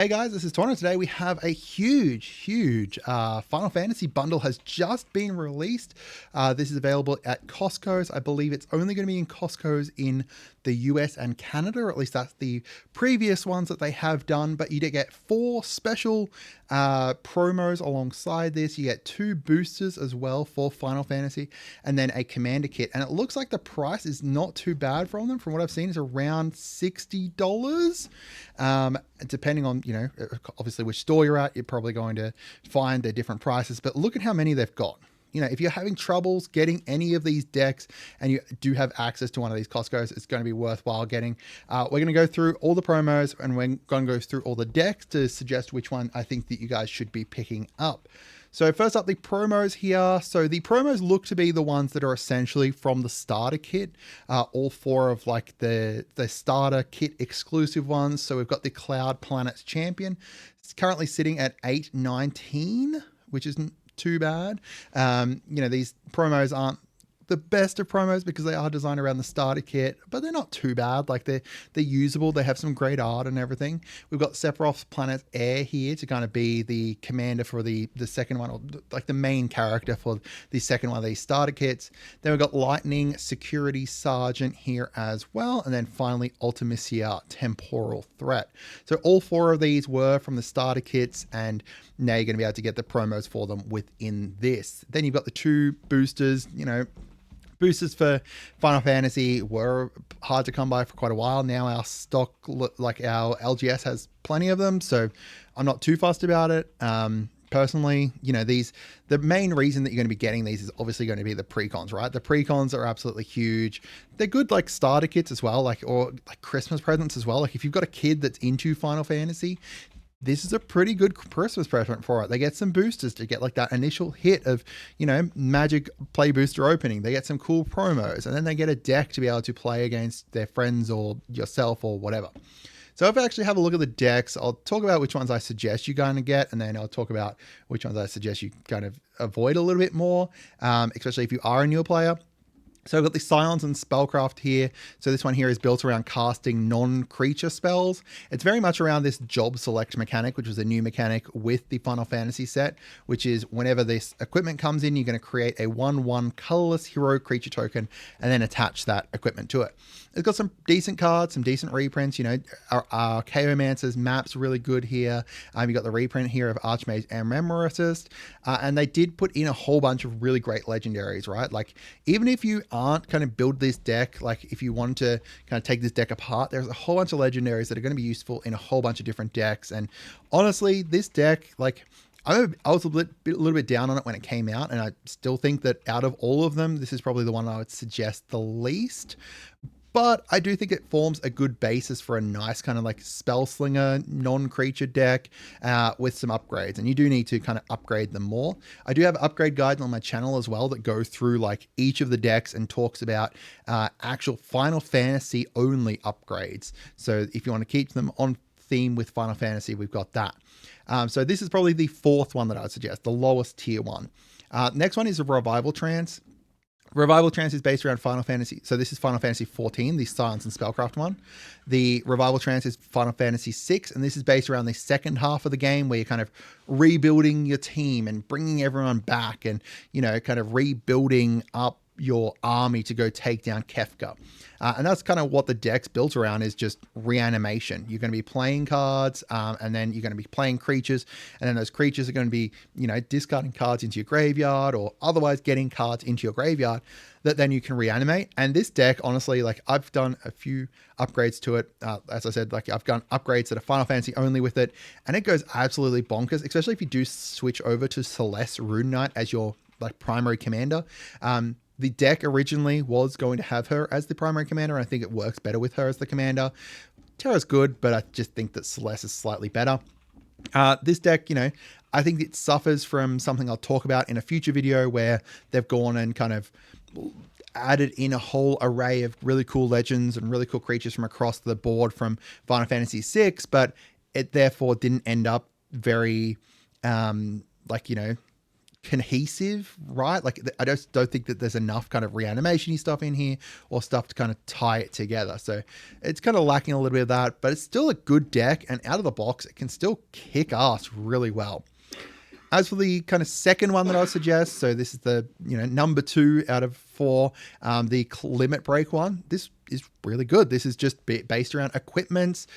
Hey guys, this is Tauna. Today we have a huge Final Fantasy bundle has just been released. This is available at Costco's. I believe it's only going to be in Costco's in the US and Canada, or at least that's the previous ones that they have done. But you get 4 special promos alongside this. You get 2 boosters as well for Final Fantasy, and then a commander kit. And it looks like the price is not too bad from them. From what I've seen, it's around $60. Depending on, obviously which store you're at, you're probably going to find their different prices. But look at how many they've got. If you're having troubles getting any of these decks and you do have access to one of these Costco's, it's going to be worthwhile getting. We're going to go through all the promos and we're going to go through all the decks to suggest which one I think that you guys should be picking up. So first up, the promos here. So the promos look to be the ones that are essentially from the starter kit. All 4 of like the starter kit exclusive ones. So we've got the Cloud Planets Champion. It's currently sitting at 819, which isn't too bad. These promos aren't the best of promos because they are designed around the starter kit, but they're not too bad. Like they're usable. They have some great art and everything. We've got Sephiroth's Planet Air here to kind of be the commander for the second one, or like the main character for the second one of these starter kits. Then we've got Lightning Security Sergeant here as well. And then finally Ultimisia Temporal Threat. So all 4 of these were from the starter kits, and now you're going to be able to get the promos for them within this. Then you've got the 2 boosters. Boosters for Final Fantasy were hard to come by for quite a while. Now our stock, like our LGS, has plenty of them, so I'm not too fussed about it. Personally, the main reason that you're going to be getting these is obviously going to be the Precons, right? The Precons are absolutely huge. They're good like starter kits as well, or like Christmas presents as well. Like if you've got a kid that's into Final Fantasy, this is a pretty good Christmas present for it. They get some boosters to get like that initial hit of, magic play booster opening. They get some cool promos, and then they get a deck to be able to play against their friends or yourself or whatever. So if I actually have a look at the decks, I'll talk about which ones I suggest you kind of get, and then I'll talk about which ones I suggest you kind of avoid a little bit more, especially if you are a newer player. So I've got the Scions and Spellcraft here. So this one here is built around casting non-creature spells. It's very much around this job select mechanic, which was a new mechanic with the Final Fantasy set, which is whenever this equipment comes in, you're going to create a 1/1 colorless hero creature token and then attach that equipment to it. It's got some decent cards, some decent reprints. Our Chaomancer's map's really good here. You got the reprint here of Archmage and Memoricist. And they did put in a whole bunch of really great legendaries, right? Like, even if you aren't kind of build this deck, like if you want to kind of take this deck apart, there's a whole bunch of legendaries that are going to be useful in a whole bunch of different decks. And honestly, this deck, like, I was a little bit down on it when it came out, and I still think that out of all of them, this is probably the one I would suggest the least. But I do think it forms a good basis for a nice kind of like spell slinger non-creature deck with some upgrades. And you do need to kind of upgrade them more. I do have upgrade guides on my channel as well that go through like each of the decks and talks about actual Final Fantasy only upgrades. So if you want to keep them on theme with Final Fantasy, we've got that. So this is probably the 4th one that I would suggest, the lowest tier one. Next one is a Revival Trance. Revival Trance is based around Final Fantasy. So this is Final Fantasy 14, the Science and Spellcraft one. The Revival Trance is Final Fantasy 6, and this is based around the second half of the game where you're kind of rebuilding your team and bringing everyone back and, kind of rebuilding up your army to go take down Kefka. And that's kind of what the deck's built around, is just reanimation. You're going to be playing cards, and then you're going to be playing creatures, and then those creatures are going to be, discarding cards into your graveyard or otherwise getting cards into your graveyard that then you can reanimate. And this deck, honestly, like I've done a few upgrades to it. As I said, like I've done upgrades that are Final Fantasy only with it, and it goes absolutely bonkers, especially if you do switch over to Celeste Rune Knight as your like primary commander. The deck originally was going to have her as the primary commander, and I think it works better with her as the commander. Terra's good, but I just think that Celeste is slightly better. This deck, I think it suffers from something I'll talk about in a future video, where they've gone and kind of added in a whole array of really cool legends and really cool creatures from across the board from Final Fantasy VI, but it therefore didn't end up very, cohesive, right? Like I just don't think that there's enough kind of reanimation-y stuff in here or stuff to kind of tie it together. So it's kind of lacking a little bit of that, but it's still a good deck, and out of the box, it can still kick ass really well. As for the kind of second one that I would suggest, so this is the number 2 out of 4, the limit break one. This is really good. This is just based around equipments,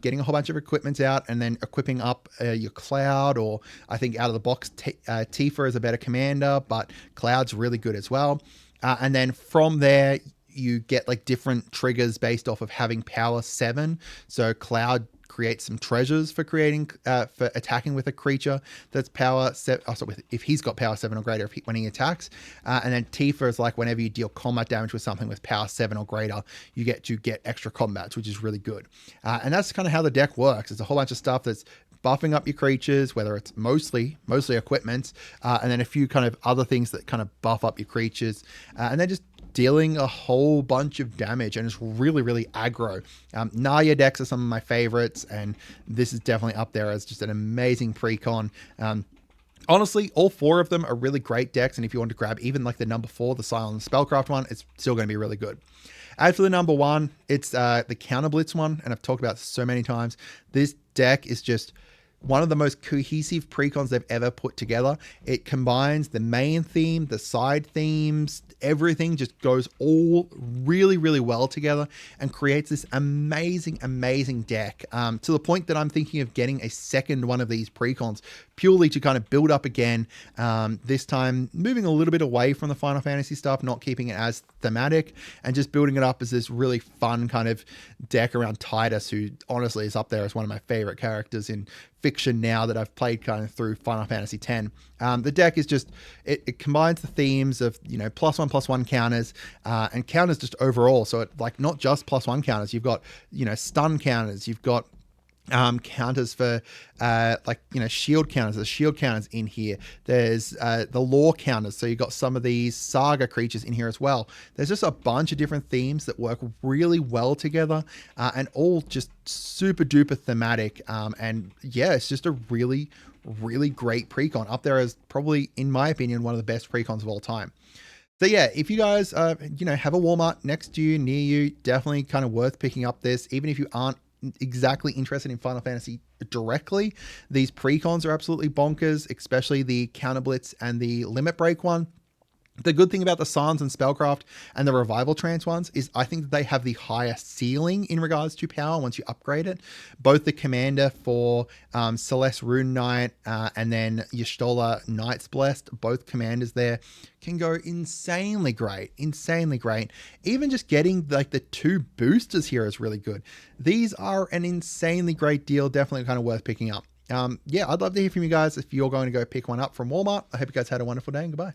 getting a whole bunch of equipments out and then equipping up your Cloud, or I think out of the box, Tifa is a better commander, but Cloud's really good as well. And then from there, you get like different triggers based off of having power 7. So Cloud creates some treasures for creating for attacking with a creature that's power 7. If he's got power 7 or greater when he attacks. And then Tifa is like whenever you deal combat damage with something with power 7 or greater, you get extra combats, which is really good. And that's kind of how the deck works. It's a whole bunch of stuff that's buffing up your creatures, whether it's mostly equipment, and then a few kind of other things that kind of buff up your creatures, and then just dealing a whole bunch of damage, and it's really, really aggro. Naya decks are some of my favorites, and this is definitely up there as just an amazing precon. Honestly, all 4 of them are really great decks, and if you want to grab even like the number 4, the Scions and Spellcraft one, it's still going to be really good. As for the number 1, it's the Counter Blitz one, and I've talked about this so many times. This deck is just one of the most cohesive precons they've ever put together. It combines the main theme, the side themes, everything just goes all really, really well together and creates this amazing, amazing deck, to the point that I'm thinking of getting a second one of these precons purely to kind of build up again. This time moving a little bit away from the Final Fantasy stuff, not keeping it as thematic, and just building it up as this really fun kind of deck around Titus, who honestly is up there as one of my favorite characters in fiction now that I've played kind of through Final Fantasy X. The deck is just, it combines the themes of, +1/+1 counters, and counters just overall. So it like not just +1 counters, you've got, stun counters, you've got counters for shield counters. There's shield counters in here. There's the lore counters, so you've got some of these saga creatures in here as well. There's just a bunch of different themes that work really well together, and all just super duper thematic, and yeah, it's just a really, really great precon, up there as probably, in my opinion, one of the best precons of all time. So yeah, if you guys have a Walmart next to you, near you, definitely kind of worth picking up this, even if you aren't exactly interested in Final Fantasy directly. These precons are absolutely bonkers, especially the Counter Blitz and the Limit Break one. The good thing about the Scions and Spellcraft and the Revival Trance ones is I think that they have the highest ceiling in regards to power once you upgrade it. Both the commander for Celeste Rune Knight and then Y'shtola Knight's Blessed, both commanders there can go insanely great. Even just getting like the 2 boosters here is really good. These are an insanely great deal, definitely kind of worth picking up. Yeah, I'd love to hear from you guys if you're going to go pick one up from Walmart. I hope you guys had a wonderful day, and goodbye.